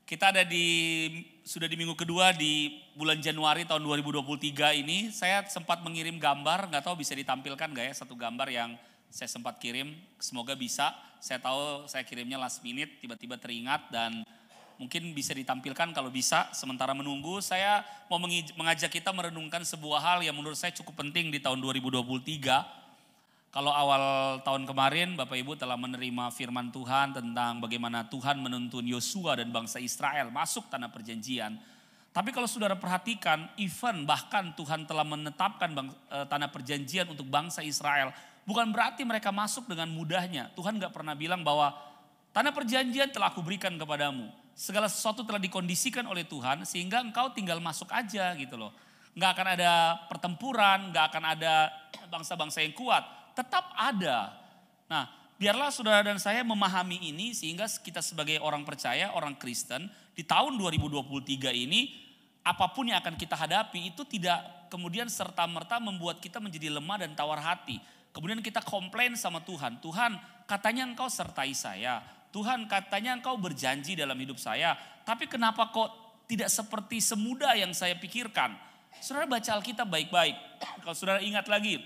Kita sudah di minggu kedua di bulan Januari tahun 2023 ini. Saya sempat mengirim gambar, nggak tahu bisa ditampilkan nggak ya, satu gambar yang saya sempat kirim. Semoga bisa, saya tahu saya kirimnya last minute, tiba-tiba teringat dan mungkin bisa ditampilkan kalau bisa. Sementara menunggu, saya mau mengajak kita merenungkan sebuah hal yang menurut saya cukup penting di tahun 2023. Kalau awal tahun kemarin Bapak Ibu telah menerima firman Tuhan tentang bagaimana Tuhan menuntun Yosua dan bangsa Israel masuk tanah perjanjian. Tapi kalau saudara perhatikan, even bahkan Tuhan telah menetapkan tanah perjanjian untuk bangsa Israel. Bukan berarti mereka masuk dengan mudahnya. Tuhan gak pernah bilang bahwa tanah perjanjian telah aku berikan kepadamu. Segala sesuatu telah dikondisikan oleh Tuhan sehingga engkau tinggal masuk aja gitu loh. Gak akan ada pertempuran, gak akan ada bangsa-bangsa yang kuat. Tetap ada. Nah, biarlah saudara dan saya memahami ini sehingga kita sebagai orang percaya, orang Kristen di tahun 2023 ini apapun yang akan kita hadapi itu tidak kemudian serta-merta membuat kita menjadi lemah dan tawar hati. Kemudian kita komplain sama Tuhan. Tuhan, katanya engkau sertai saya. Tuhan, katanya engkau berjanji dalam hidup saya. Tapi kenapa kok tidak seperti semudah yang saya pikirkan? Saudara baca Alkitab baik-baik. Kalau saudara ingat lagi,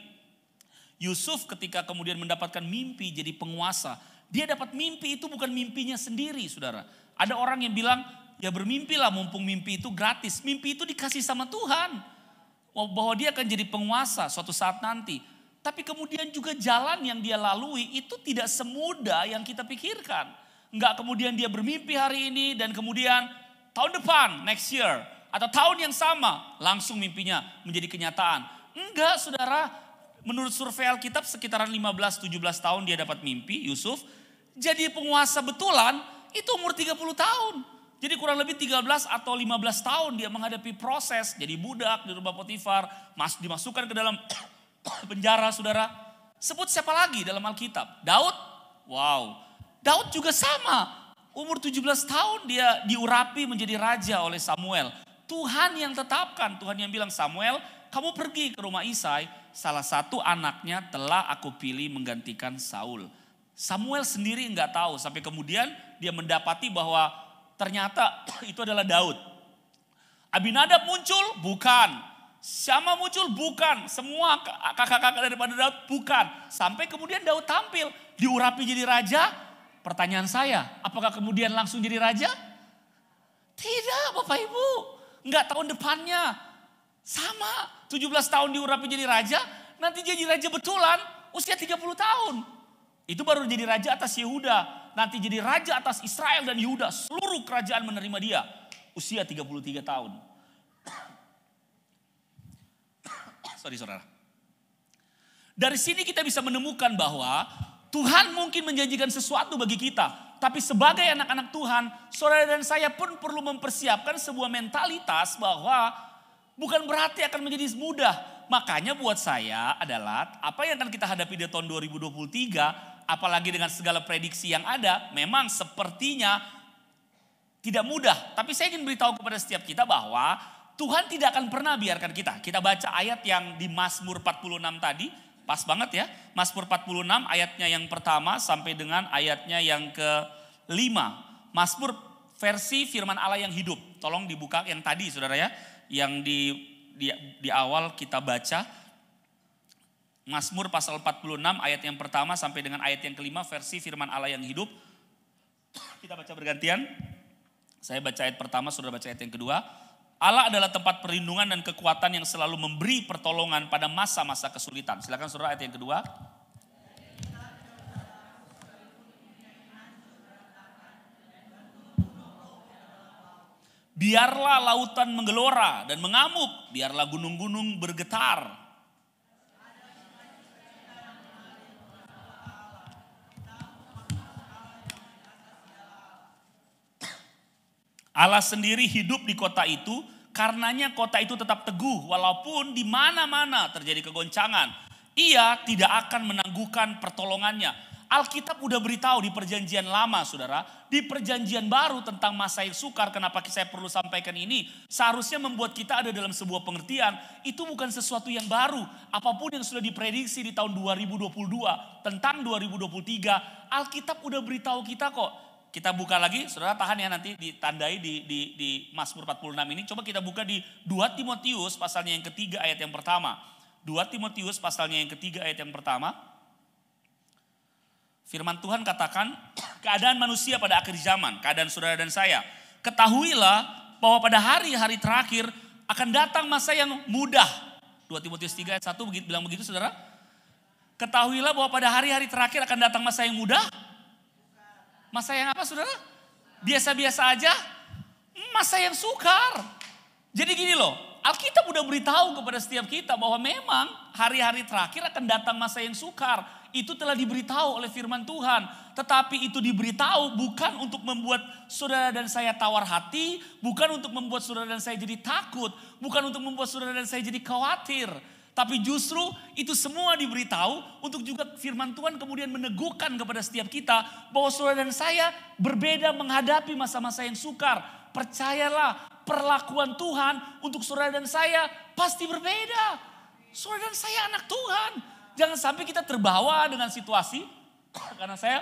Yusuf ketika kemudian mendapatkan mimpi jadi penguasa. Dia dapat mimpi itu bukan mimpinya sendiri, saudara. Ada orang yang bilang, ya bermimpilah mumpung mimpi itu gratis. Mimpi itu dikasih sama Tuhan. Bahwa dia akan jadi penguasa suatu saat nanti. Tapi kemudian juga jalan yang dia lalui itu tidak semudah yang kita pikirkan. Enggak kemudian dia bermimpi hari ini dan kemudian tahun depan, next year. Atau tahun yang sama, langsung mimpinya menjadi kenyataan. Enggak, saudara. Menurut survei Alkitab sekitaran 15-17 tahun dia dapat mimpi, Yusuf. Jadi penguasa betulan itu umur 30 tahun. Jadi kurang lebih 13 atau 15 tahun dia menghadapi proses. Jadi budak di rumah Potifar, dimasukkan ke dalam penjara, saudara. Sebut siapa lagi dalam Alkitab? Daud? Wow. Daud juga sama. Umur 17 tahun dia diurapi menjadi raja oleh Samuel. Tuhan yang tetapkan, Tuhan yang bilang, Samuel kamu pergi ke rumah Isai. Salah satu anaknya telah aku pilih menggantikan Saul. Samuel sendiri enggak tahu sampai kemudian dia mendapati bahwa ternyata itu adalah Daud. Abinadab muncul? Bukan. Syama muncul? Bukan. Semua kakak-kakak daripada Daud? Bukan. Sampai kemudian Daud tampil diurapi jadi raja. Pertanyaan saya, apakah kemudian langsung jadi raja? Tidak, Bapak Ibu. Enggak, tahun depannya. Sama, 17 tahun diurapi jadi raja, nanti jadi raja betulan usia 30 tahun. Itu baru jadi raja atas Yehuda, nanti jadi raja atas Israel dan Yehuda. Seluruh kerajaan menerima dia, usia 33 tahun. Sorry saudara. Dari sini kita bisa menemukan bahwa Tuhan mungkin menjanjikan sesuatu bagi kita. Tapi sebagai anak-anak Tuhan, saudara dan saya pun perlu mempersiapkan sebuah mentalitas bahwa bukan berarti akan menjadi mudah. Makanya buat saya adalah apa yang akan kita hadapi di tahun 2023. Apalagi dengan segala prediksi yang ada. Memang sepertinya tidak mudah. Tapi saya ingin beritahu kepada setiap kita bahwa Tuhan tidak akan pernah biarkan kita. Kita baca ayat yang di Mazmur 46 tadi. Pas banget ya. Mazmur 46 ayatnya yang pertama sampai dengan ayatnya yang ke-5. Mazmur versi firman Allah yang hidup. Tolong dibuka yang tadi saudara ya. Yang di awal kita baca Mazmur pasal 46 ayat yang pertama sampai dengan ayat yang ke-5 versi firman Allah yang hidup. Kita baca bergantian. Saya baca ayat pertama, saudara baca ayat yang kedua. Allah adalah tempat perlindungan dan kekuatan yang selalu memberi pertolongan pada masa-masa kesulitan. Silakan saudara ayat yang kedua. Biarlah lautan menggelora dan mengamuk, biarlah gunung-gunung bergetar. Allah sendiri hidup di kota itu, karenanya kota itu tetap teguh walaupun di mana-mana terjadi kegoncangan. Ia tidak akan menangguhkan pertolongannya. Alkitab udah beritahu di perjanjian lama saudara. Di perjanjian baru tentang masa yang sukar. Kenapa saya perlu sampaikan ini? Seharusnya membuat kita ada dalam sebuah pengertian. Itu bukan sesuatu yang baru. Apapun yang sudah diprediksi di tahun 2022. Tentang 2023. Alkitab udah beritahu kita kok. Kita buka lagi, saudara tahan ya nanti ditandai di Mazmur 46 ini. Coba kita buka di 2 Timotius pasalnya yang ketiga ayat yang pertama. 2 Timotius pasalnya yang ketiga ayat yang pertama. Firman Tuhan katakan, keadaan manusia pada akhir zaman, keadaan saudara dan saya. Ketahuilah bahwa pada hari-hari terakhir akan datang masa yang mudah. 2 Timotius 3 ayat 1 bilang begitu saudara. Ketahuilah bahwa pada hari-hari terakhir akan datang masa yang mudah. Masa yang apa saudara? Biasa-biasa aja? Masa yang sukar. Jadi gini loh, Alkitab udah beritahu kepada setiap kita bahwa memang hari-hari terakhir akan datang masa yang sukar. Itu telah diberitahu oleh firman Tuhan. Tetapi itu diberitahu bukan untuk membuat saudara dan saya tawar hati. Bukan untuk membuat saudara dan saya jadi takut. Bukan untuk membuat saudara dan saya jadi khawatir. Tapi justru itu semua diberitahu untuk juga firman Tuhan kemudian meneguhkan kepada setiap kita bahwa saudara dan saya berbeda menghadapi masa-masa yang sukar. Percayalah, perlakuan Tuhan untuk saudara dan saya pasti berbeda. Saudara dan saya anak Tuhan. Jangan sampai kita terbawa dengan situasi. Karena saya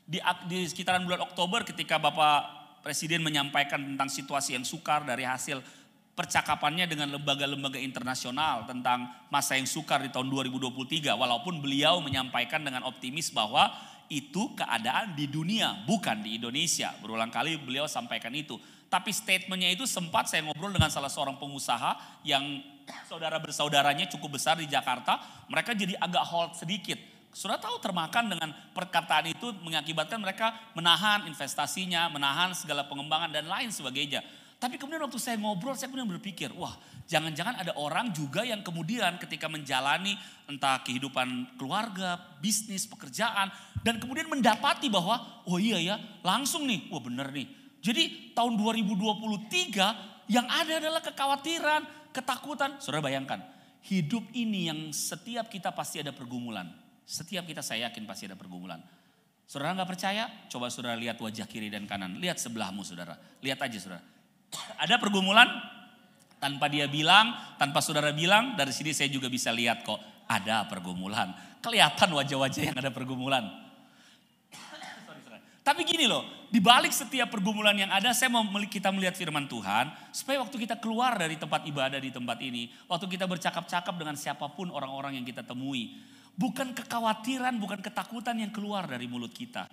di sekitaran bulan Oktober ketika Bapak Presiden menyampaikan tentang situasi yang sukar dari hasil percakapannya dengan lembaga-lembaga internasional tentang masa yang sukar di tahun 2023. Walaupun beliau menyampaikan dengan optimis bahwa itu keadaan di dunia, bukan di Indonesia. Berulang kali beliau sampaikan itu. Tapi statementnya itu sempat saya ngobrol dengan salah seorang pengusaha yang saudara bersaudaranya cukup besar di Jakarta. Mereka jadi agak hold sedikit. Sudah tahu termakan dengan perkataan itu mengakibatkan mereka menahan investasinya, menahan segala pengembangan dan lain sebagainya. Tapi kemudian waktu saya ngobrol, saya kemudian berpikir, wah jangan-jangan ada orang juga yang kemudian ketika menjalani entah kehidupan keluarga, bisnis, pekerjaan. Dan kemudian mendapati bahwa, oh iya ya langsung nih, wah bener nih. Jadi tahun 2023 yang ada adalah kekhawatiran, ketakutan. Saudara bayangkan, hidup ini yang setiap kita pasti ada pergumulan. Setiap kita saya yakin pasti ada pergumulan. Saudara gak percaya? Coba saudara lihat wajah kiri dan kanan. Lihat sebelahmu saudara. Lihat aja saudara. Ada pergumulan tanpa dia bilang, tanpa saudara bilang, dari sini saya juga bisa lihat kok ada pergumulan. Kelihatan wajah-wajah yang ada pergumulan. Tapi gini loh, di balik setiap pergumulan yang ada, saya mau kita melihat firman Tuhan, supaya waktu kita keluar dari tempat ibadah di tempat ini, waktu kita bercakap-cakap dengan siapapun orang-orang yang kita temui, bukan kekhawatiran, bukan ketakutan yang keluar dari mulut kita.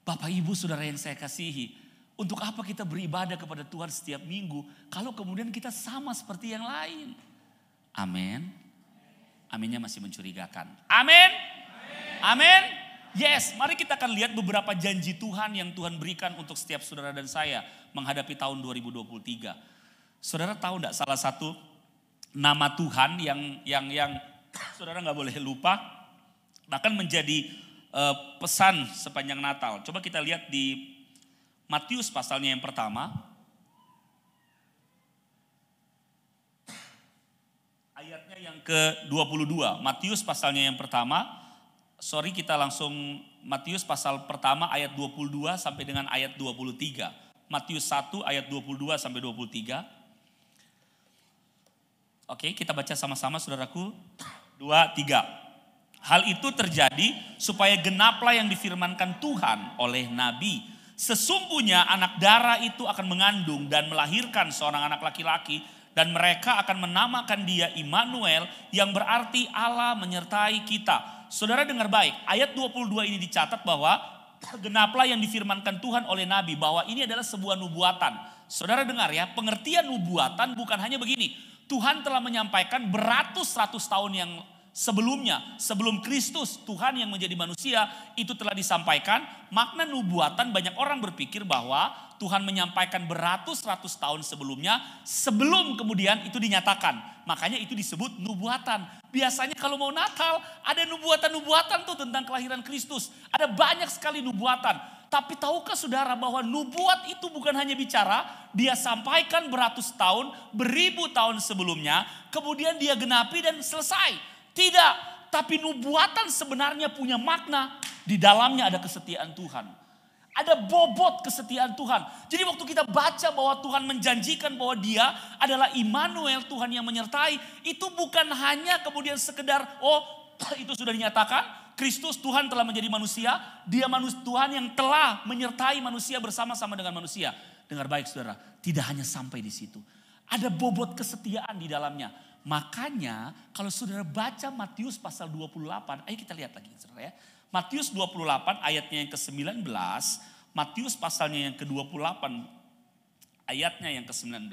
Bapak Ibu Saudara yang saya kasihi, untuk apa kita beribadah kepada Tuhan setiap minggu kalau kemudian kita sama seperti yang lain? Amin. Aminnya masih mencurigakan. Amin. Amin. Yes, mari kita akan lihat beberapa janji Tuhan yang Tuhan berikan untuk setiap saudara dan saya menghadapi tahun 2023. Saudara tahu enggak salah satu nama Tuhan yang saudara enggak boleh lupa, bahkan menjadi pesan sepanjang Natal. Coba kita lihat di Matius pasalnya yang pertama, ayatnya yang ke-22. Matius pasalnya yang pertama, kita langsung Matius pasal pertama ayat 22 sampai dengan ayat 23. Matius 1 ayat 22 sampai 23. Oke, kita baca sama-sama saudaraku. 2, 3. Hal itu terjadi supaya genaplah yang difirmankan Tuhan oleh Nabi. Sesungguhnya anak darah itu akan mengandung dan melahirkan seorang anak laki-laki. Dan mereka akan menamakan dia Immanuel yang berarti Allah menyertai kita. Saudara dengar baik, ayat 22 ini dicatat bahwa genaplah yang difirmankan Tuhan oleh Nabi. Bahwa ini adalah sebuah nubuatan. Saudara dengar ya, pengertian nubuatan bukan hanya begini. Tuhan telah menyampaikan beratus-ratus tahun yang sebelumnya, sebelum Kristus, Tuhan yang menjadi manusia itu telah disampaikan. Makna nubuatan banyak orang berpikir bahwa Tuhan menyampaikan beratus-ratus tahun sebelumnya, sebelum kemudian itu dinyatakan. Makanya itu disebut nubuatan. Biasanya kalau mau Natal ada nubuatan-nubuatan tuh tentang kelahiran Kristus. Ada banyak sekali nubuatan. Tapi tahukah saudara bahwa nubuat itu bukan hanya bicara, dia sampaikan beratus tahun, beribu tahun sebelumnya, kemudian dia genapi dan selesai. Tidak, tapi nubuatan sebenarnya punya makna. Di dalamnya ada kesetiaan Tuhan. Ada bobot kesetiaan Tuhan. Jadi waktu kita baca bahwa Tuhan menjanjikan bahwa dia adalah Immanuel, Tuhan yang menyertai. Itu bukan hanya kemudian sekedar, oh itu sudah dinyatakan. Kristus Tuhan telah menjadi manusia, dia Tuhan yang telah menyertai manusia bersama-sama dengan manusia. Dengar baik saudara, tidak hanya sampai di situ. Ada bobot kesetiaan di dalamnya. Makanya kalau saudara baca Matius pasal 28, ayo kita lihat lagi saudara ya. Matius 28 ayatnya yang ke-19, Matius pasalnya yang ke-28 ayatnya yang ke-19.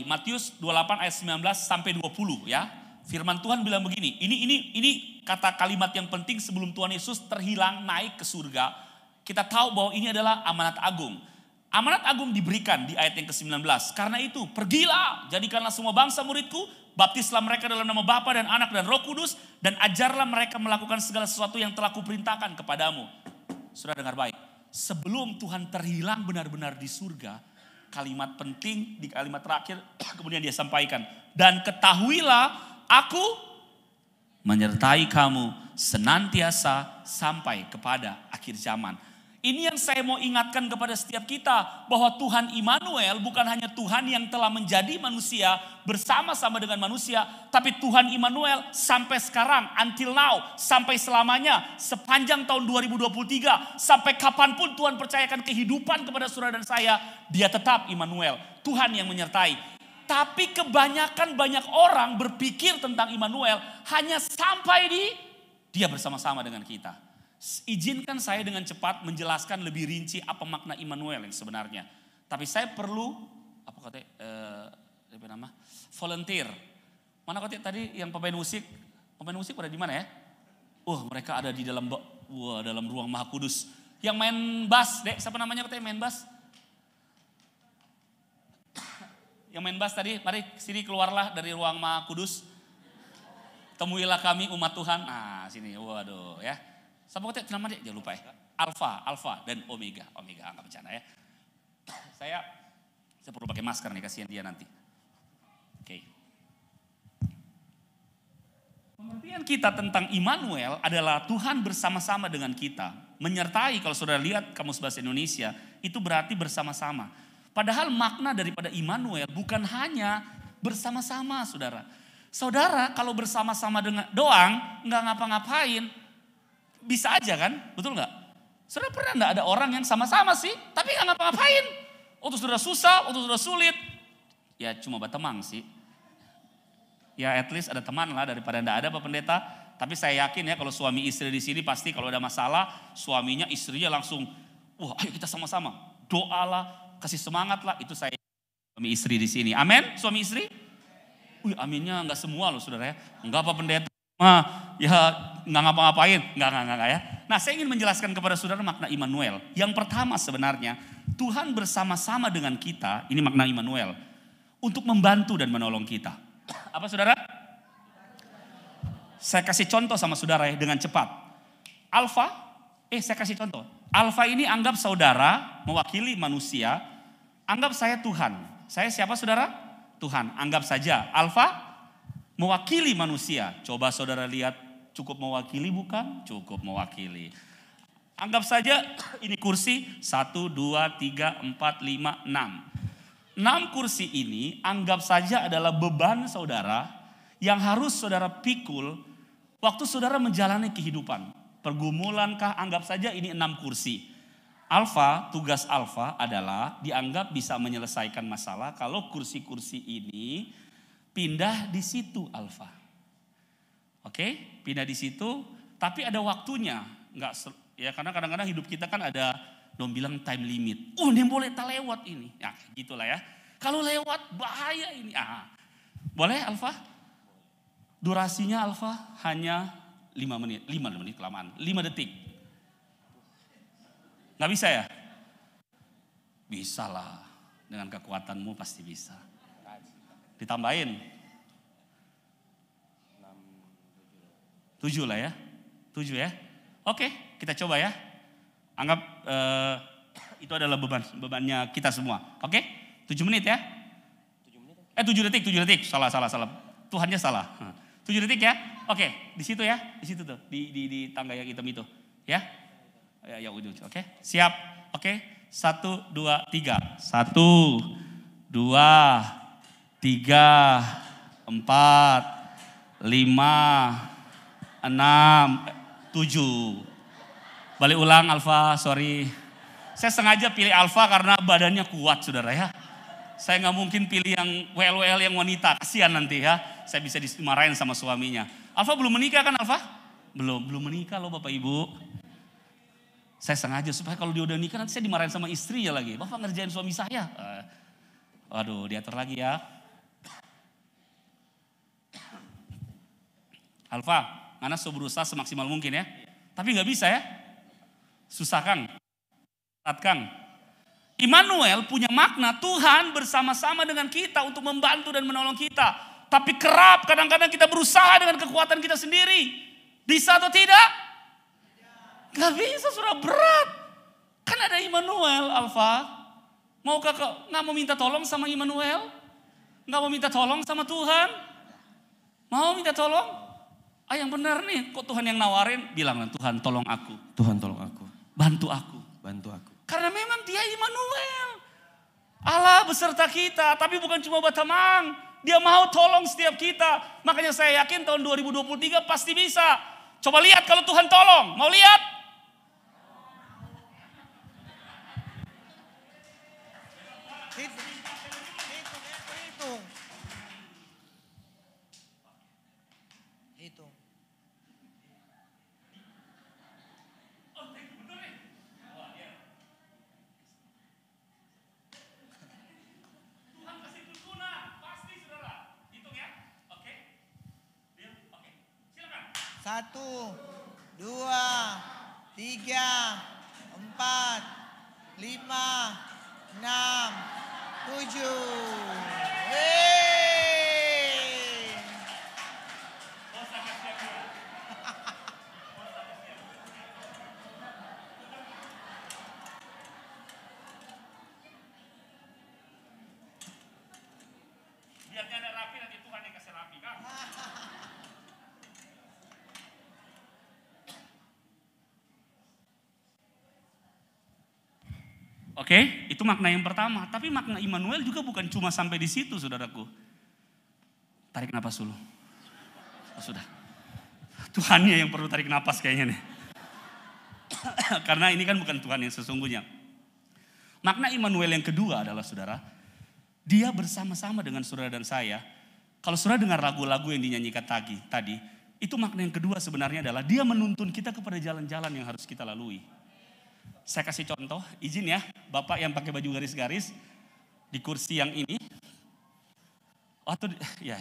Matius 28 ayat 19 sampai 20 ya. Firman Tuhan bilang begini, ini kata kalimat yang penting sebelum Tuhan Yesus terhilang naik ke surga. Kita tahu bahwa ini adalah amanat agung. Amanat agung diberikan di ayat yang ke-19. Karena itu, pergilah, jadikanlah semua bangsa muridku, baptislah mereka dalam nama Bapa dan Anak dan Roh Kudus, dan ajarlah mereka melakukan segala sesuatu yang telah kuperintahkan kepadamu. Saudara dengar baik, sebelum Tuhan terhilang benar-benar di surga, kalimat penting di kalimat terakhir kemudian dia sampaikan, dan ketahuilah aku menyertai kamu senantiasa sampai kepada akhir zaman. Ini yang saya mau ingatkan kepada setiap kita, bahwa Tuhan Immanuel bukan hanya Tuhan yang telah menjadi manusia bersama-sama dengan manusia, tapi Tuhan Immanuel sampai sekarang, until now, sampai selamanya, sepanjang tahun 2023, sampai kapanpun Tuhan percayakan kehidupan kepada saudara dan saya, dia tetap Immanuel, Tuhan yang menyertai. Tapi kebanyakan banyak orang berpikir tentang Immanuel hanya sampai di dia bersama-sama dengan kita. Izinkan saya dengan cepat menjelaskan lebih rinci apa makna Immanuel yang sebenarnya. Tapi saya perlu volunteer. Mana tadi yang pemain musik? Pemain musik pada di mana ya? Mereka ada di dalam ruang Maha Kudus. Yang main bass, Dek, siapa namanya main bass? Yang main bass tadi, mari sini keluarlah dari ruang Maha Kudus. Temuilah kami umat Tuhan. Nah, sini. Waduh ya. Sama nama dia, jangan lupa ya. Alpha dan Omega. Omega, enggak bercanda ya. Saya perlu pakai masker nih, kasihan dia nanti. Oke. Pengertian kita tentang Immanuel adalah Tuhan bersama-sama dengan kita. Menyertai, kalau saudara lihat kamus bahasa Indonesia, itu berarti bersama-sama. Padahal makna daripada Immanuel bukan hanya bersama-sama, saudara. Saudara kalau bersama-sama dengan doang, enggak ngapa-ngapain, bisa aja kan, betul nggak? Saudara pernah nggak ada orang yang sama-sama sih, tapi nggak ngapa-ngapain? Waktu saudara susah, waktu saudara sulit, ya cuma berteman sih. Ya at least ada teman lah daripada nggak ada Pak Pendeta. Tapi saya yakin ya kalau suami istri di sini pasti kalau ada masalah, suaminya istrinya langsung, ayo kita sama-sama, doalah, kasih semangat lah. Itu saya suami istri di sini. Amin, suami istri? Aminnya nggak semua loh saudara ya. Enggak Pak Pendeta. Ya nggak ngapa-ngapain, nggak ya. Nah saya ingin menjelaskan kepada saudara makna Immanuel. Yang pertama sebenarnya Tuhan bersama-sama dengan kita, ini makna Immanuel, untuk membantu dan menolong kita. Apa saudara? Saya kasih contoh sama saudara ya dengan cepat. Saya kasih contoh. Alpha ini anggap saudara mewakili manusia, anggap saya Tuhan. Saya siapa saudara? Tuhan. Anggap saja Alpha mewakili manusia. Coba saudara lihat, cukup mewakili bukan? Cukup mewakili. Anggap saja ini kursi 1, 2, 3, 4, 5, 6. 6 kursi ini anggap saja adalah beban saudara yang harus saudara pikul waktu saudara menjalani kehidupan. Pergumulankah? Anggap saja ini 6 kursi. Tugas Alpha adalah dianggap bisa menyelesaikan masalah kalau kursi-kursi ini pindah di situ Alpha. Oke, pindah di situ, tapi ada waktunya. Ya karena kadang-kadang hidup kita kan ada, dong bilang time limit. Ini boleh tak lewat ini. Ya gitulah ya. Kalau lewat bahaya ini. Boleh Alpha? Durasinya Alpha hanya 5 menit. 5 menit kelamaan. 5 detik. Nggak bisa ya? Bisa lah. Dengan kekuatanmu pasti bisa. Ditambahin 7 lah ya. 7 ya. Oke, kita coba ya. Anggap itu adalah bebannya kita semua. Oke? 7 menit ya. 7 detik. Salah. Tuhannya salah. 7 detik ya. Oke, di situ ya. Di situ tuh. Di tangga yang hitam itu. Ya. Ya ujung. Oke. Siap. Oke. 1, 2, 3. 1, 2, 3. 4, 5, 6, 7. Balik ulang Alfa, sorry. Saya sengaja pilih Alfa karena badannya kuat saudara ya. Saya nggak mungkin pilih yang WL yang wanita, kasihan nanti ya. Saya bisa dimarahin sama suaminya. Alfa belum menikah kan Alfa? Belum menikah loh Bapak Ibu. Saya sengaja supaya kalau dia udah nikah nanti saya dimarahin sama istrinya lagi. Bapak ngerjain suami saya. Aduh, diatur lagi ya. Alfa, Ana berusaha semaksimal mungkin ya. Tapi nggak bisa ya. Susah Kang. Berat Kang. Immanuel punya makna Tuhan bersama-sama dengan kita untuk membantu dan menolong kita. Tapi kerap kadang-kadang kita berusaha dengan kekuatan kita sendiri. Bisa atau tidak? Gak bisa, sudah berat. Kan ada Immanuel, Alfa. Maukah kau nggak mau minta tolong sama Immanuel? Nggak mau minta tolong sama Tuhan? Mau minta tolong? Yang benar nih, kok Tuhan yang nawarin? Bilang Tuhan tolong aku. Tuhan tolong aku. Bantu aku. Bantu aku. Karena memang dia Immanuel. Allah beserta kita, tapi bukan cuma Batamang. Dia mau tolong setiap kita. Makanya saya yakin tahun 2023 pasti bisa. Coba lihat kalau Tuhan tolong. Mau lihat? Hitung. Tuhan kasih tuntunan, pasti saudara. Hitung ya, oke? Deal, oke. Silakan. 1, 2, 3, 4, 5, 6, 7. Biar ada rapi nanti Tuhan yang kasih rapi kan. Oke, itu makna yang pertama. Tapi makna Immanuel juga bukan cuma sampai di situ, saudaraku. Tarik napas dulu. Oh, sudah. Tuhannya yang perlu tarik napas kayaknya nih. Karena ini kan bukan Tuhan yang sesungguhnya. Makna Immanuel yang kedua adalah saudara, dia bersama-sama dengan saudara dan saya. Kalau saudara dengar lagu-lagu yang dinyanyikan tadi, itu makna yang kedua sebenarnya adalah dia menuntun kita kepada jalan-jalan yang harus kita lalui. Saya kasih contoh, izin ya, Bapak yang pakai baju garis-garis di kursi yang ini. Atau ya,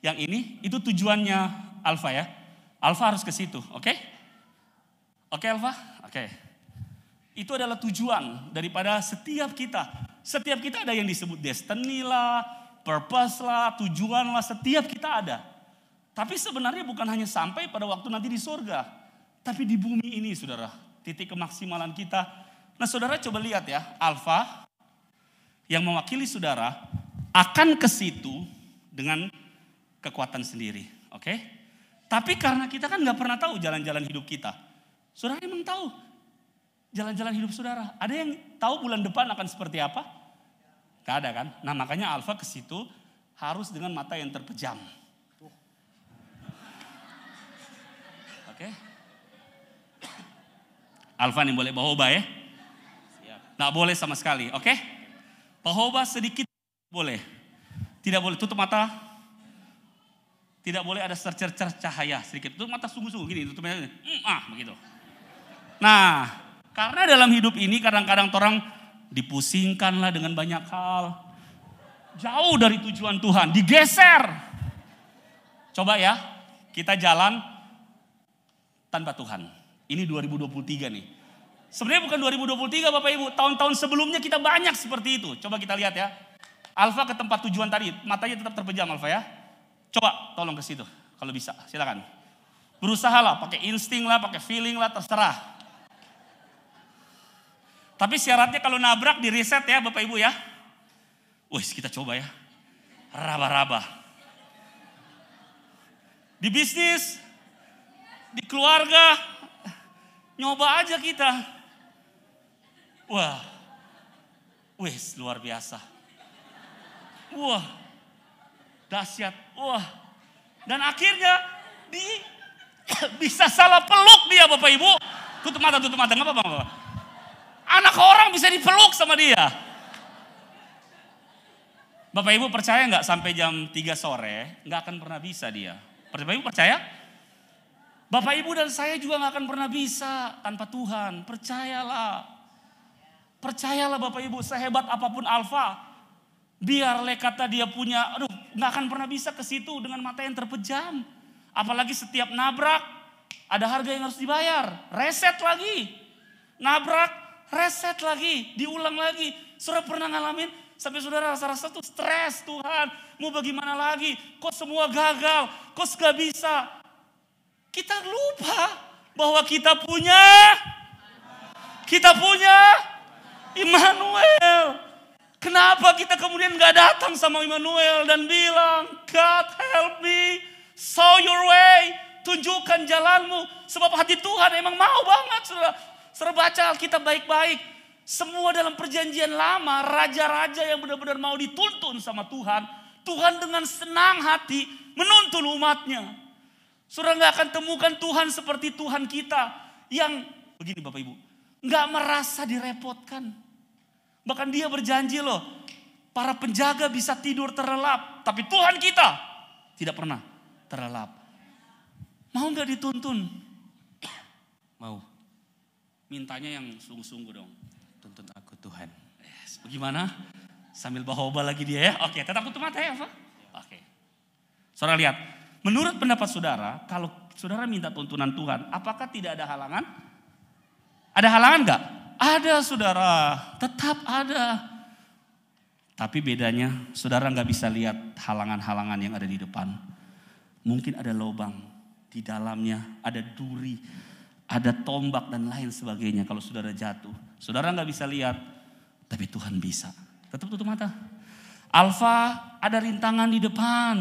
yang ini itu tujuannya Alfa ya. Alfa harus ke situ, oke? Oke Alfa? Oke. Itu adalah tujuan daripada setiap kita. Setiap kita ada yang disebut destiny lah, purpose lah, tujuan lah, setiap kita ada. Tapi sebenarnya bukan hanya sampai pada waktu nanti di surga. Tapi di bumi ini saudara, titik kemaksimalan kita. Nah saudara coba lihat ya, Alfa yang mewakili saudara akan ke situ dengan kekuatan sendiri. Oke? Tapi karena kita kan gak pernah tahu jalan-jalan hidup kita. Saudara emang tahu jalan-jalan hidup saudara? Ada yang tahu bulan depan akan seperti apa? Gak ada kan? Nah makanya Alfa ke situ harus dengan mata yang terpejam. Oke? Alfa nih boleh bahoba ya? Nggak boleh sama sekali, oke? Bahoba sedikit boleh. Tidak boleh tutup mata. Tidak boleh ada cercer cahaya sedikit. Tutup mata sungguh-sungguh gini, tutup mata. Begitu. Nah, karena dalam hidup ini kadang-kadang orang dipusingkanlah dengan banyak hal. Jauh dari tujuan Tuhan, digeser. Coba ya, kita jalan tanpa Tuhan. Ini 2023 nih. Sebenarnya bukan 2023 Bapak Ibu, tahun-tahun sebelumnya kita banyak seperti itu. Coba kita lihat ya. Alfa ke tempat tujuan tadi, matanya tetap terpejam Alfa ya. Coba tolong ke situ kalau bisa, silakan. Berusahalah, pakai insting lah, pakai feeling lah, terserah. Tapi syaratnya kalau nabrak di reset ya Bapak Ibu ya. Wih, kita coba ya. Raba-raba. Di bisnis, di keluarga, nyoba aja kita. Wah, wih luar biasa. Wah, Dahsyat. Wah. Dan akhirnya bisa salah peluk dia Bapak Ibu. Tutup mata, nggak apa-apa. Anak orang bisa dipeluk sama dia. Bapak Ibu percaya nggak sampai jam 3 sore nggak akan pernah bisa dia. Bapak Ibu percaya? Bapak Ibu dan saya juga nggak akan pernah bisa tanpa Tuhan. Percayalah. Percayalah Bapak Ibu, sehebat apapun Alfa. Biar kata dia punya, nggak akan pernah bisa ke situ dengan mata yang terpejam. Apalagi setiap nabrak, ada harga yang harus dibayar. Reset lagi. Nabrak, reset lagi. Diulang lagi. Saudara pernah ngalamin? Sampai saudara rasa-rasa tuh stres, Tuhan. Mau bagaimana lagi? Kok semua gagal? Kok gak bisa? Kita lupa bahwa kita punya Immanuel. Kenapa kita kemudian gak datang sama Immanuel dan bilang, God help me, show your way, tunjukkan jalanmu. Sebab hati Tuhan emang mau banget, saudara. Saudara baca Alkitab baik-baik. Semua dalam perjanjian lama, raja-raja yang benar-benar mau dituntun sama Tuhan. Tuhan dengan senang hati menuntun umatnya. Saudara gak akan temukan Tuhan seperti Tuhan kita. Yang, begini Bapak Ibu, gak merasa direpotkan. Bahkan dia berjanji loh, para penjaga bisa tidur terlelap. Tapi Tuhan kita tidak pernah terlelap. Mau gak dituntun? Mau. Mintanya yang sungguh-sungguh dong. Tuntun aku Tuhan. Yes, bagaimana? Sambil bahoba lagi dia ya. Oke, tetap tutup mata ya Pak. Oke. Saudara lihat, menurut pendapat saudara, kalau saudara minta tuntunan Tuhan, apakah tidak ada halangan? Ada halangan gak? Ada saudara, tetap ada. Tapi bedanya saudara gak bisa lihat halangan-halangan yang ada di depan. Mungkin ada lubang, di dalamnya ada duri, ada tombak dan lain sebagainya. Kalau saudara jatuh, saudara gak bisa lihat, tapi Tuhan bisa. Tetap tutup mata. Alfa, ada rintangan di depan.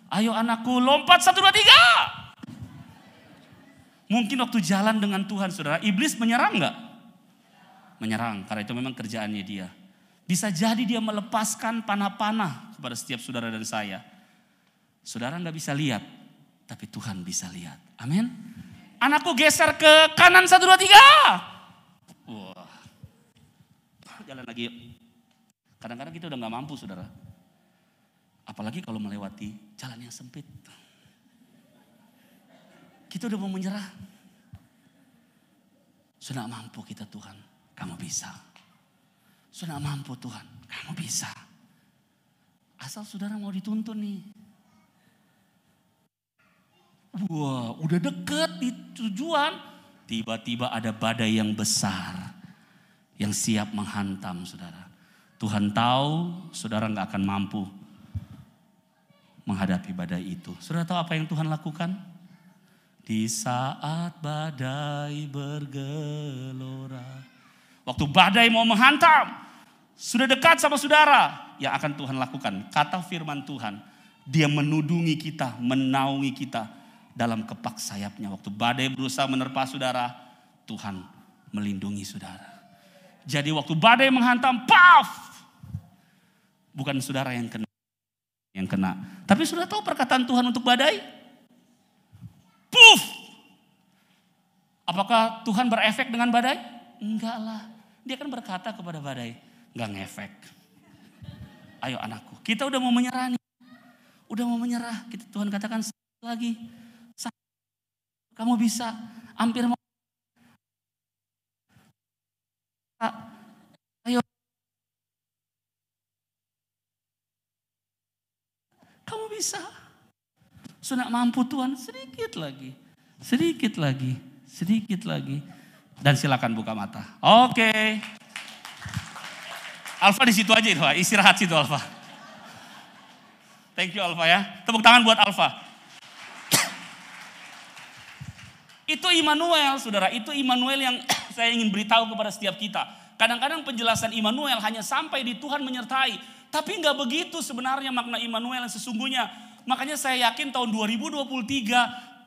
Ayo anakku, lompat 1, 2, 3. Mungkin waktu jalan dengan Tuhan saudara, iblis menyerang gak? Menyerang, karena itu memang kerjaannya dia. Bisa jadi dia melepaskan panah-panah kepada setiap saudara dan saya. Saudara gak bisa lihat, tapi Tuhan bisa lihat. Amin. Anakku geser ke kanan 1, 2, 3. Wah. Jalan lagi yuk. Kadang-kadang kita udah gak mampu saudara. Apalagi kalau melewati jalan yang sempit. Kita udah mau menyerah. Sudah mampu kita Tuhan, kamu bisa. Sudah mampu Tuhan, kamu bisa. Asal saudara mau dituntun nih. Wah, udah deket di tujuan. Tiba-tiba ada badai yang besar yang siap menghantam saudara. Tuhan tahu saudara gak akan mampu menghadapi badai itu. Saudara tahu apa yang Tuhan lakukan? Di saat badai bergelora. Waktu badai mau menghantam, sudah dekat sama saudara. Yang akan Tuhan lakukan, kata firman Tuhan, dia menudungi kita, menaungi kita dalam kepak sayapnya. Waktu badai berusaha menerpa saudara, Tuhan melindungi saudara. Jadi waktu badai menghantam, paf! Bukan saudara yang kena. Tapi sudah tahu perkataan Tuhan untuk badai? Puff! Apakah Tuhan berefek dengan badai? Enggak lah. Dia kan berkata kepada badai, enggak ngefek. Ayo anakku, kita udah mau menyerah nih. Udah mau menyerah. Tuhan katakan lagi. Kamu bisa. Hampir mau. Ayo. Kamu bisa. Sudah mampu Tuhan, sedikit lagi. Dan silakan buka mata. Oke. Alfa di situ aja itu, istirahat situ Alfa. Thank you Alfa ya. Tepuk tangan buat Alfa. Itu Immanuel saudara, itu Immanuel yang saya ingin beritahu kepada setiap kita. Kadang-kadang penjelasan Immanuel hanya sampai di Tuhan menyertai. Tapi gak begitu sebenarnya makna Immanuel yang sesungguhnya. Makanya saya yakin tahun 2023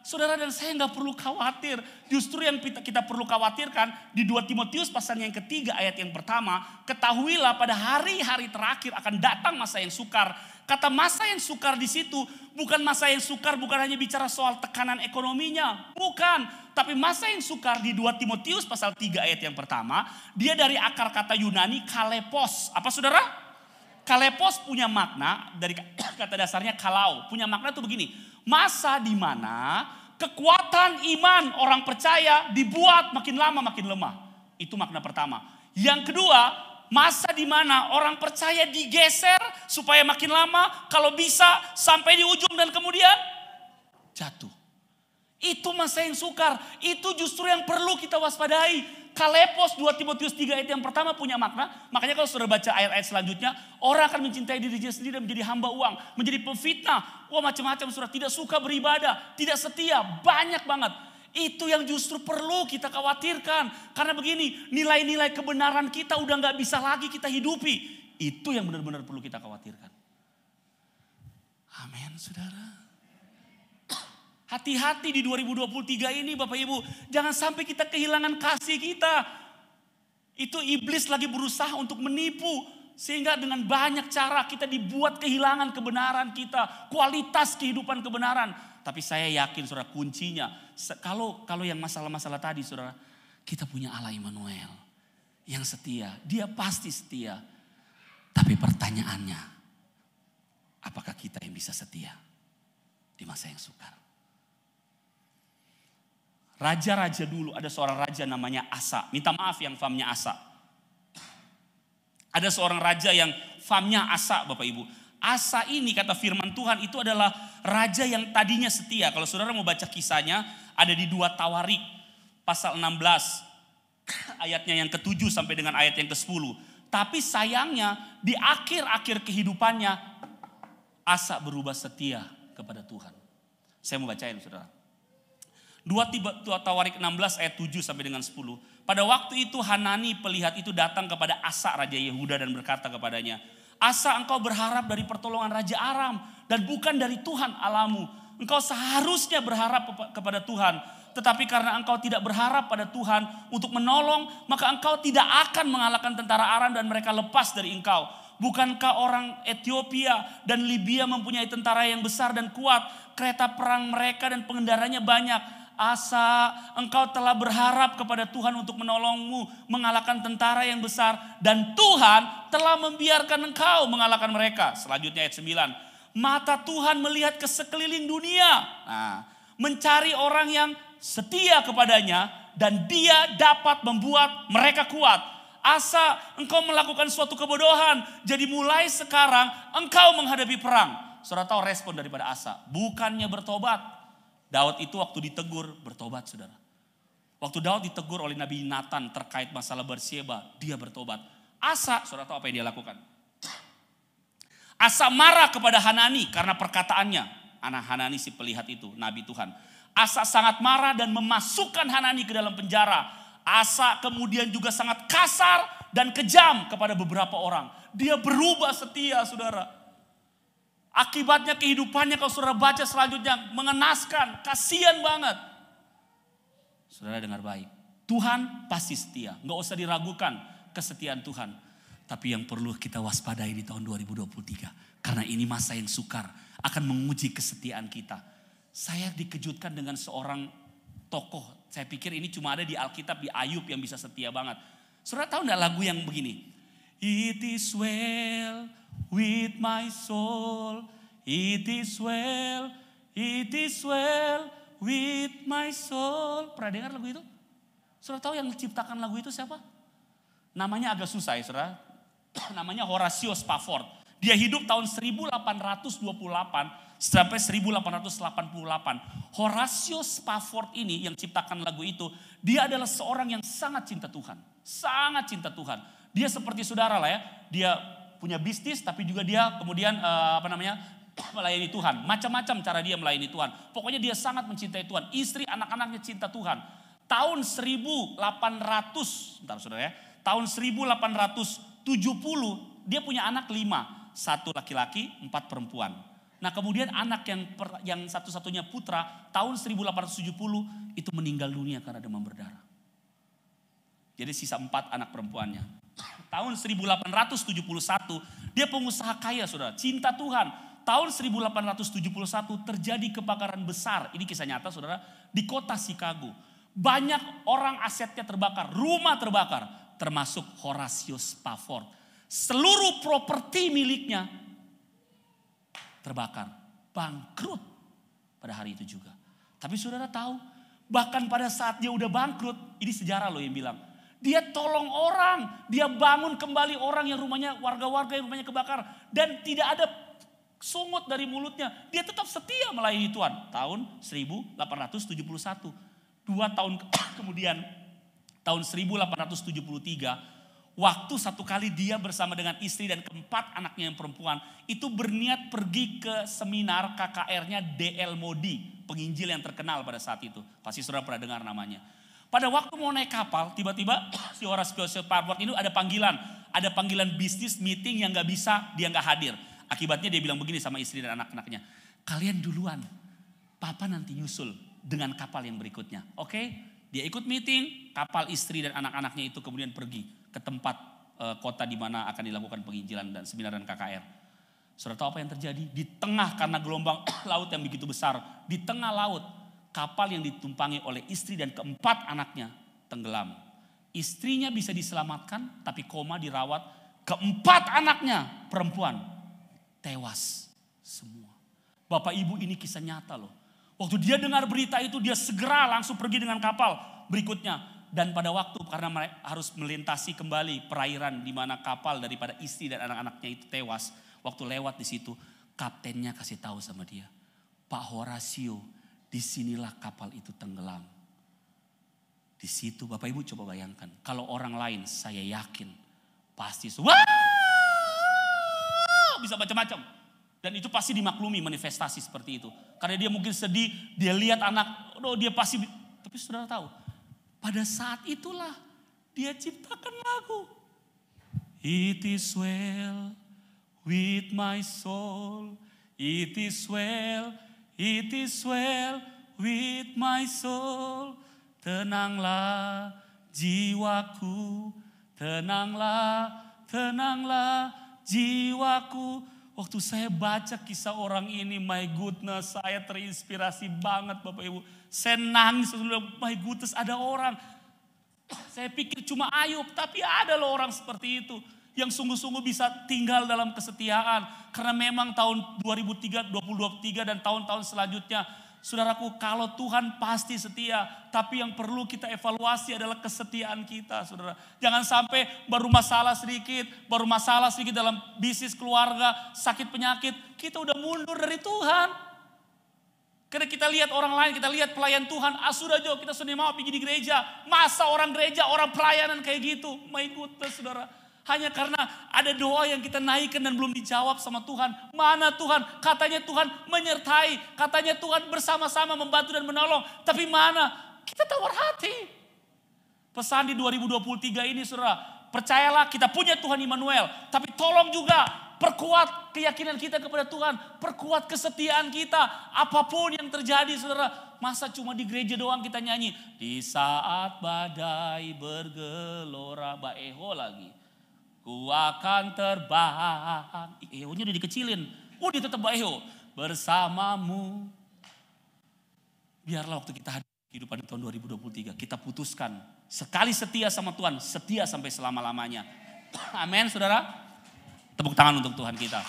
saudara dan saya nggak perlu khawatir. Justru yang kita perlu khawatirkan di 2 Timotius pasal yang ketiga ayat yang pertama. Ketahuilah pada hari-hari terakhir akan datang masa yang sukar. Kata masa yang sukar di situ bukan masa yang sukar bukan hanya bicara soal tekanan ekonominya. Bukan. Tapi masa yang sukar di 2 Timotius pasal 3 ayat yang pertama. Dia dari akar kata Yunani kalepos. Apa saudara? Kalepos punya makna dari kata dasarnya kalau. Punya makna tuh begini. Masa di mana kekuatan iman orang percaya dibuat makin lama makin lemah. Itu makna pertama. Yang kedua, masa di mana orang percaya digeser supaya makin lama kalau bisa sampai di ujung dan kemudian jatuh. Itu masa yang sukar. Itu justru yang perlu kita waspadai. Kalepos 2 Timotius 3 ayat yang pertama punya makna. Makanya kalau saudara baca ayat-ayat selanjutnya. Orang akan mencintai dirinya sendiri dan menjadi hamba uang. Menjadi pemfitnah. Wah macam-macam saudara. Tidak suka beribadah. Tidak setia. Banyak banget. Itu yang justru perlu kita khawatirkan. Karena begini. Nilai-nilai kebenaran kita udah gak bisa lagi kita hidupi. Itu yang benar-benar perlu kita khawatirkan. Amin saudara. Hati-hati di 2023 ini Bapak Ibu. Jangan sampai kita kehilangan kasih kita. Itu iblis lagi berusaha untuk menipu. Sehingga dengan banyak cara kita dibuat kehilangan kebenaran kita. Kualitas kehidupan kebenaran. Tapi saya yakin saudara kuncinya. Kalau yang masalah-masalah tadi saudara. Kita punya Allah Immanuel. Yang setia. Dia pasti setia. Tapi pertanyaannya. Apakah kita yang bisa setia? Di masa yang sukar. Raja-raja dulu, ada seorang raja namanya Asa. Minta maaf yang famnya Asa. Ada seorang raja yang famnya Asa Bapak Ibu. Asa ini kata firman Tuhan itu adalah raja yang tadinya setia. Kalau saudara mau baca kisahnya ada di 2 Tawarik pasal 16. Ayatnya yang ke-7 sampai dengan ayat yang ke-10. Tapi sayangnya di akhir-akhir kehidupannya Asa berubah setia kepada Tuhan. Saya mau bacain saudara. 2 Tawarik 16 ayat 7 sampai dengan 10. Pada waktu itu Hanani pelihat itu datang kepada Asa raja Yehuda dan berkata kepadanya, Asa engkau berharap dari pertolongan Raja Aram dan bukan dari Tuhan Allahmu. Engkau seharusnya berharap kepada Tuhan. Tetapi karena engkau tidak berharap pada Tuhan untuk menolong, maka engkau tidak akan mengalahkan tentara Aram dan mereka lepas dari engkau. Bukankah orang Ethiopia dan Libya mempunyai tentara yang besar dan kuat? Kereta perang mereka dan pengendaranya banyak. Asa, engkau telah berharap kepada Tuhan untuk menolongmu mengalahkan tentara yang besar. Dan Tuhan telah membiarkan engkau mengalahkan mereka. Selanjutnya ayat 9. Mata Tuhan melihat ke sekeliling dunia. Nah, mencari orang yang setia kepadanya. Dan dia dapat membuat mereka kuat. Asa, engkau melakukan suatu kebodohan. Jadi mulai sekarang engkau menghadapi perang. Saudara tahu respon daripada Asa. Bukannya bertobat. Daud itu waktu ditegur bertobat saudara. Waktu Daud ditegur oleh Nabi Nathan terkait masalah Bathsheba, dia bertobat. Asa, saudara tahu apa yang dia lakukan? Asa marah kepada Hanani karena perkataannya. Anak Hanani si pelihat itu, Nabi Tuhan. Asa sangat marah dan memasukkan Hanani ke dalam penjara. Asa kemudian juga sangat kasar dan kejam kepada beberapa orang. Dia berubah setia saudara. Akibatnya kehidupannya kalau saudara baca selanjutnya mengenaskan, kasihan banget. Saudara dengar baik. Tuhan pasti setia. Gak usah diragukan kesetiaan Tuhan. Tapi yang perlu kita waspadai di tahun 2023. Karena ini masa yang sukar. Akan menguji kesetiaan kita. Saya dikejutkan dengan seorang tokoh. Saya pikir ini cuma ada di Alkitab, di Ayub yang bisa setia banget. Saudara tahu gak lagu yang begini? It is well with my soul, it is well with my soul. Pernah dengar lagu itu? Saudara tahu yang menciptakan lagu itu siapa? Namanya agak susah ya saudara. Namanya Horatio Spafford. Dia hidup tahun 1828 sampai 1888. Horatio Spafford ini yang ciptakan lagu itu, dia adalah seorang yang sangat cinta Tuhan. Sangat cinta Tuhan. Dia seperti saudara lah ya. Dia punya bisnis tapi juga dia kemudian melayani Tuhan. Macam-macam cara dia melayani Tuhan. Pokoknya dia sangat mencintai Tuhan. Istri, anak-anaknya cinta Tuhan. Tahun 1800, bentar saudara ya. Tahun 1870 dia punya anak 5. 1 laki-laki, 4 perempuan. Nah kemudian anak yang satu-satunya putra tahun 1870 itu meninggal dunia karena demam berdarah. Jadi sisa 4 anak perempuannya. Tahun 1871 dia pengusaha kaya saudara, cinta Tuhan. Tahun 1871 terjadi kebakaran besar, ini kisah nyata saudara, di kota Chicago. Banyak orang asetnya terbakar, rumah terbakar, termasuk Horatio Spafford. Seluruh properti miliknya terbakar, bangkrut pada hari itu juga. Tapi saudara tahu, bahkan pada saat dia udah bangkrut, ini sejarah loh yang bilang, dia tolong orang, dia bangun kembali orang yang rumahnya, warga-warga yang rumahnya kebakar, dan tidak ada sungut dari mulutnya. Dia tetap setia melayani Tuhan. Tahun 1871, 2 tahun kemudian, tahun 1873, waktu satu kali dia bersama dengan istri dan keempat anaknya yang perempuan itu berniat pergi ke seminar KKR-nya D.L. Moody, penginjil yang terkenal pada saat itu. Pasti saudara pernah dengar namanya. Pada waktu mau naik kapal, tiba-tiba si Horatio Spafford ini ada panggilan bisnis meeting yang gak bisa, dia gak hadir. Akibatnya dia bilang begini sama istri dan anak-anaknya, kalian duluan, papa nanti nyusul dengan kapal yang berikutnya. Oke? Dia ikut meeting, kapal istri dan anak-anaknya itu kemudian pergi ke tempat kota di mana akan dilakukan penginjilan dan seminar dan KKR. Saudara tahu apa yang terjadi? Di tengah karena gelombang laut yang begitu besar, di tengah laut kapal yang ditumpangi oleh istri dan keempat anaknya tenggelam. Istrinya bisa diselamatkan tapi koma dirawat, keempat anaknya perempuan tewas semua. Bapak Ibu ini kisah nyata loh. Waktu dia dengar berita itu dia segera langsung pergi dengan kapal berikutnya. Dan pada waktu karena harus melintasi kembali perairan di mana kapal daripada istri dan anak-anaknya itu tewas. Waktu lewat di situ kaptennya kasih tahu sama dia, Pak Horatio, disinilah kapal itu tenggelam. Di situ Bapak Ibu coba bayangkan, kalau orang lain saya yakin pasti wah, bisa macam-macam. Dan itu pasti dimaklumi manifestasi seperti itu. Karena dia mungkin sedih, dia lihat anak, dia pasti, tapi saudara tahu, pada saat itulah dia ciptakan lagu. It is well with my soul, it is well with my soul. Tenanglah jiwaku, tenanglah jiwaku. Waktu saya baca kisah orang ini, my goodness, saya terinspirasi banget Bapak Ibu. Saya nangis, my goodness, ada orang. Saya pikir cuma Ayub, tapi ada loh orang seperti itu. Yang sungguh-sungguh bisa tinggal dalam kesetiaan. Karena memang tahun 2023 dan tahun-tahun selanjutnya, saudaraku, kalau Tuhan pasti setia, tapi yang perlu kita evaluasi adalah kesetiaan kita, saudara. Jangan sampai baru masalah sedikit dalam bisnis keluarga, sakit penyakit, kita udah mundur dari Tuhan. Karena kita lihat orang lain, kita lihat pelayan Tuhan, sudah Jo, kita sudah mau pergi di gereja. Masa orang gereja, orang pelayanan kayak gitu? My goodness, saudara. Hanya karena ada doa yang kita naikkan dan belum dijawab sama Tuhan. Mana Tuhan? Katanya Tuhan menyertai. Katanya Tuhan bersama-sama membantu dan menolong. Tapi mana? Kita tawar hati. Pesan di 2023 ini saudara. Percayalah kita punya Tuhan Immanuel. Tapi tolong juga perkuat keyakinan kita kepada Tuhan. Perkuat kesetiaan kita. Apapun yang terjadi saudara. Masa cuma di gereja doang kita nyanyi. Di saat badai bergelora. Baeho lagi. Ku akan terbang. Eho-nya udah dikecilin. Dia tetap Eho. Bersamamu. Biarlah waktu kita hadir kehidupan di tahun 2023. Kita putuskan. Sekali setia sama Tuhan. Setia sampai selama-lamanya. Amin saudara. Tepuk tangan untuk Tuhan kita.